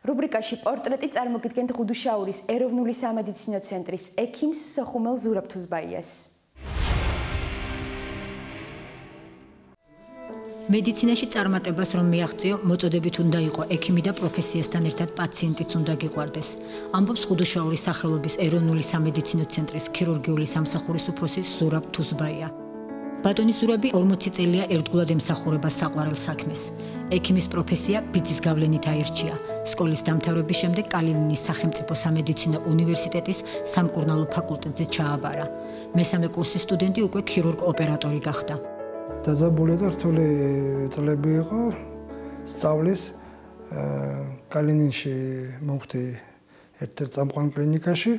რუბრიკაში პორტრეტი წარმოგიდგენთ ღუდუშაურის ეროვნული სამედიცინო ცენტრის ექიმს სოხუმელ ზურაბ თუზბაიას. მედიცინაში წარმატებას რომ მიაღწიო, მოწოდებით უნდა იყო ექიმი და პროფესიასთან ერთად პაციენტიც უნდა გიყვარდეს. ამბობს ღუდუშაურის სახელობის ეროვნული სამედიცინო ცენტრის ქირურგიული სამსახურის უფროსი ზურაბ თუზბაია. ბატონი ზურაბი 40 წელია ერთგულად ემსახურება საყვარელ საქმეს. ექიმის პროფესია ბიძის გავლენით აირჩია. სკოლის დამთავრების შემდეგ კალინინის სახელმწიფო სამედიცინო უნივერსიტეტის სამკურნალო ფაკულტეტზე ჩააბარა. მესამე კურსის სტუდენტი უკვე ქირურგ-ოპერატორი გახდა. დაძაბული და რთული წლები იყო სწავლის კალინინში მოვხდი ერთ-ერთ წამყვან კლინიკაში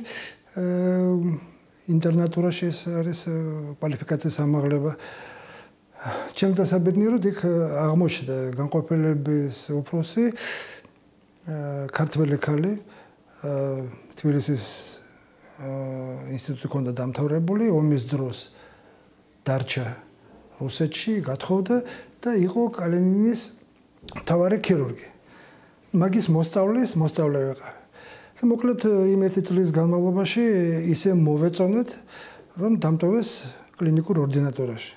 ინტერნატურაში არის კვალიფიკაციის ამაღლება ჩემს დასაბედნიეროდ იქ აღმოჩნდა განყოფილების უფროსი ქართველი ქალი თბილისის ინსტიტუტი ჰქონდა დამთავრებული ომის დროს დარჩა რუსეთში გათხოვდა და იყო კალინინის მთავარი ქირურგი. მაგის მოსწავლე ვიყავი. და მოკლედ იმ ერთი წლის განმავლობაში ისე მოვეწონეთ, რომ დამტოვეს კლინიკურ ორდინატურაში.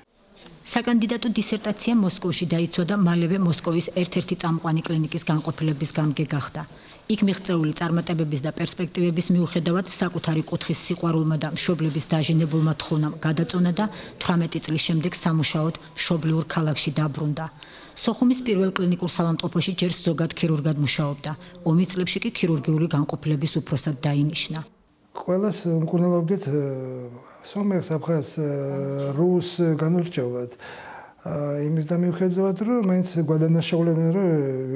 საკანდიდატო დისერტაცია მოსკოვში დაიცვა და მალევე მოსკოვის ერთ-ერთი წამყვანი კლინიკის განყოფილების გამგე გახდა. იქ მიღწეული წარმატებების და პერსპექტივების მიუხედავად საკუთარი კუთხის სიყვარულმა და მშობლების დაჟინებულმა თხოვნამ გადაწონა და 18 წლის შემდეგ სამუშაოდ მშობლიურ ქალაქში დაბრუნდა. სოხუმის პირველ კლინიკურ საავადმყოფოში ჯერ ზოგად ქირურგად მუშაობდა. ომის წლებში კი ქირურგიული განყოფილების უფროსად დაინიშნა. ყველას მკურნალობდით სომეხს, აფხაზს, რუს განურჩევლად. იმის და მიუხედავად რომ მაინც გვადანაშაულებდნენ რომ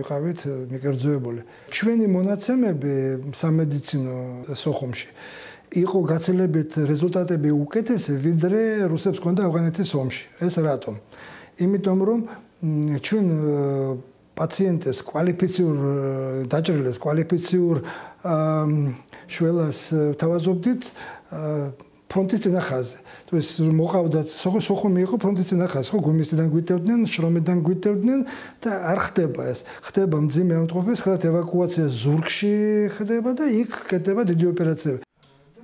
ვიყავით მიკერძოებული. ჩვენი მონაცემები სამედიცინო სოხუმში იყო გაცილებით რეზულტატები უკეთესი ვიდრე რუსებს ჰქონდა ავღანეთის ომში. ეს რატომ? იმიტომ რომ ჩვენ პაციენტებს კვალიფიციურ დაჭრილებს კვალიფიციურ შველას თავაზობდით ფრონტის წინახაზე. თუ ეს მოყავდათ სოხუმი იყო ფრონტის წინახაზე, ხო გუმისთიდან გვიტევდნენ, შრომიდან გვიტევდნენ და არ ხდება ეს. ხდება მძიმე ამტყოფის, ხელთ ევაკუაცია ზურგში ხდება და იქ კეთდება დიდი ოპერაციები.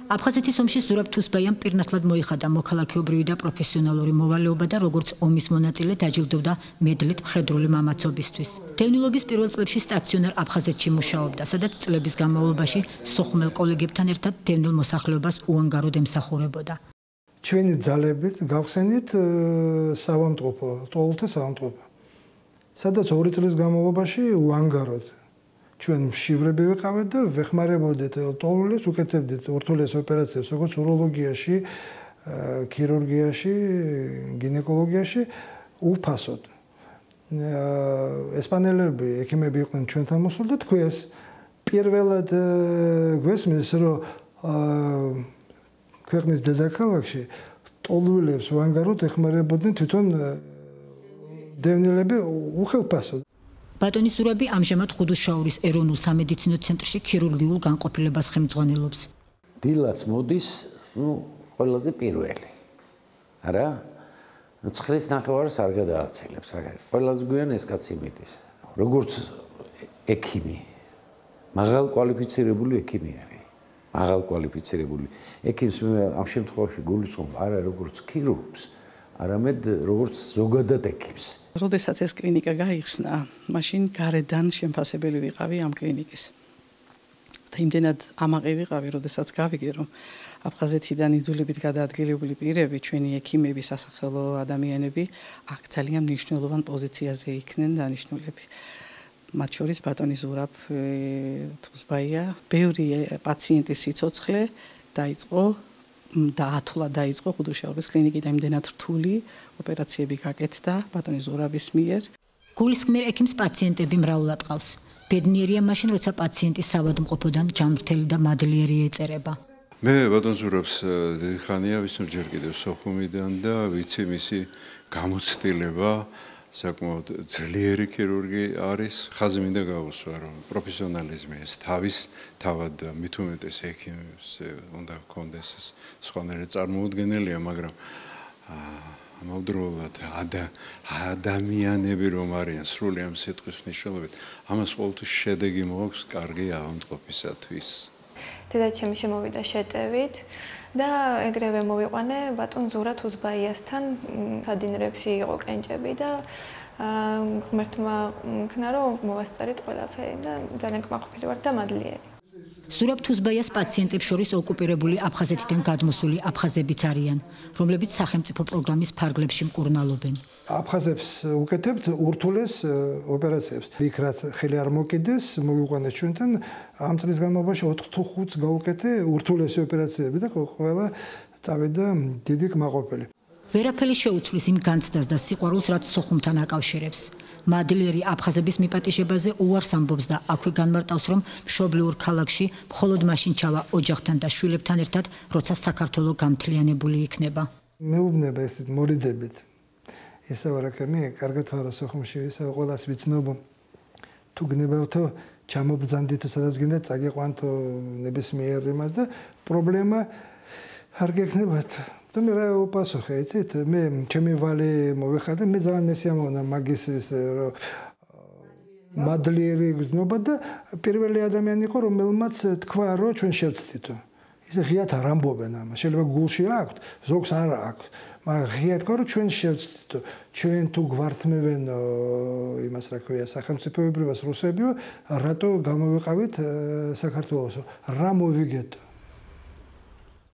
აფხაზეთის ომში ზურაბ თუზბაიამ პირნათლად მოიხადა მოქალაქეობრივი და პროფესიონალური მოვალეობა და როგორც ომის მონაწილე დაჯილდოვდა მედლით მხედრული მამაცობისთვის. დევნილობის პირველ წლებში სტაციონარ აფხაზეთში მუშაობდა, სადაც წლების განმავლობაში სოხუმელ კოლეგებთან ერთად დევნილ მოსახლეობას უანგაროდ ემსახურებოდა. ჩვენი ძალებით გავხსენით საავადმყოფო, ტოლთა საავადმყოფო. სადაც 2 წლის განმავლობაში უანგაროდ ჩვენ მშივრები ვიყავით და ვეხმარებოდით ტოლულებს, უკეთებდით ურთულეს ოპერაციებს, როგორც უროლოგიაში, ქირურგიაში, გინეკოლოგიაში უფასოდ. ესპანელები, ექიმები იყვნენ ჩვენთან მოსული და თქვეს პირველად გვესმის, რომ ქვეყნის დედაქალაქში ტოლულებს უანგაროდ ეხმარებოდნენ თვითონ დევნილები უხელფასოდ. ბატონი ზურაბი ამჟამად ღუდუშაურის ეროვნულ სამედიცინო ცენტრში ქირურგიულ განყოფილებას ხელმძღვანელობს. დილაც მოდის, ყველაზე პირველი. არა? ცხრილს ნახევარს არ გადააცილებს. ყველაზე გვიან ეს კაცი მიდის. როგორც ექიმი, მაღალ კვალიფიცირებული ექიმი არის. მაღალ კვალიფიცირებული ექიმს მე ამ შემთხვევაში გულისხმობ არა როგორც ქირურგს, არამედ როგორც ზოგადად ექიმს. როდესაც ეს კლინიკა გაიხსნა, მაშინ გარედან შემფასებელი ვიყავი ამ კლინიკის. და იმდენად ამაყი ვიყავი, როდესაც გავიგე, რომ აფხაზეთიდან იძულებით გადაადგილებული პირები, ჩვენი ექიმები, სასახელო ადამიანები აქ ძალიან მნიშვნელოვან პოზიციაზე იქნენ დანიშნულები. მათ შორის ბატონი ზურაბ თუზბაია, ბევრი პაციენტის სიცოცხლე დაიწყო დაიწყო ღუდუშაურის კლინიკიდან იმდენად რთული ოპერაციები გაკეთდა ბატონი ზურაბის მიერ. გულისხმიერ ექიმს პაციენტები მრავლად ყავს. ბედნიერია მაშინ, როცა პაციენტი საავადმყოფოდან ჯანმრთელი და მადლიერი ეწერება. მე ბატონ ზურაბს დიდი ხანია ვიცნობ ჯერ კიდევ სოხუმიდან და ვიცი მისი გამოცდილება, საკმაოდ ძლიერი ქირურგი არის. ხაზი მინდა გავუსვა, რომ პროფესიონალიზმი ეს თავად მით უმეტეს ექიმს უნდა ჰქონდეს სხვანაირად წარმოუდგენელია, მაგრამ ამავდროულად ადამიანები რომ არიან სრული ამ სიტყვის მნიშვნელობით, ამას ყოველთვის შედეგი მოაქვს კარგი ავადმყოფისათვის. დედაჩემი შემოვიდა შეტევით და ეგრევე მოვიყვანე ბატონ ზურაბ თუზბაიასთან სადინრებში იყო კენჭები და ღმერთმა მქნა რომ მოვასწარით ყველაფერი და ძალიან კმაყოფილი ვარ და მადლიერი. ზურაბ თუზბაიას პაციენტებს შორის ოკუპირებული აფხაზეთიდან გადმოსული აფხაზებიც არიან, რომლებიც სახელმწიფო პროგრამის ფარგლებში მკურნალობენ. აფხაზებს უკეთებთ ურთულეს ოპერაციებს. იქ რაც ხელი არ მოკიდეს, მოვიყვანეთ ჩვენთან ამ წლის განმავლობაში 4 თუ 5-ს გაუკეთე ურთულესი ოპერაციები და ყველა წავიდა დიდი კმაყოფილი. ვერაფერი შეუცვლის იმ განცდას და სიყვარულს, რაც სოხუმთან აკავშირებს. მადლიერი აფხაზების მიპატიჟებაზე უარს ამბობს და აქვე განმარტავს, რომ მშობლიურ ქალაქში მხოლოდ მაშინ ჩავა ოჯახთან და შვილებთან ერთად, როცა საქართველო გამთლიანებული იქნება. მეუბნება ეს მორიდებით. ისე ვარაკემი, კარგად ვარო სოხუმში, ისე ყველას ვიცნობ. თუ გნებავთო, ჩამობრძანდითო, სადაც გინდა წაგიყვანთო ნებისმიერ იმას და პრობლემა არ გექნებათ. და მე რა უპასუხე, იცით? მე ჩემი ვალი მოვიხადე, მე ძალიან მესიამოვნა მაგის მადლიერი გზნობა და პირველი ადამიანი იყო, რომელმაც თქვა, რომ ჩვენ შევცდითო. ისე ღიათ არ ამბობენ ამას. შეიძლება გულში აქვთ, ზოგს არ აქვს. მაგრამ ღიათ თქვა, რომ ჩვენ შევცდითო. ჩვენ თუ გვართმევენო იმას რა ქვია, სახელმწიფოებრებას რუსებიო, რატო გამოვიყავით საქართველოსო? რა მოვიგეთო?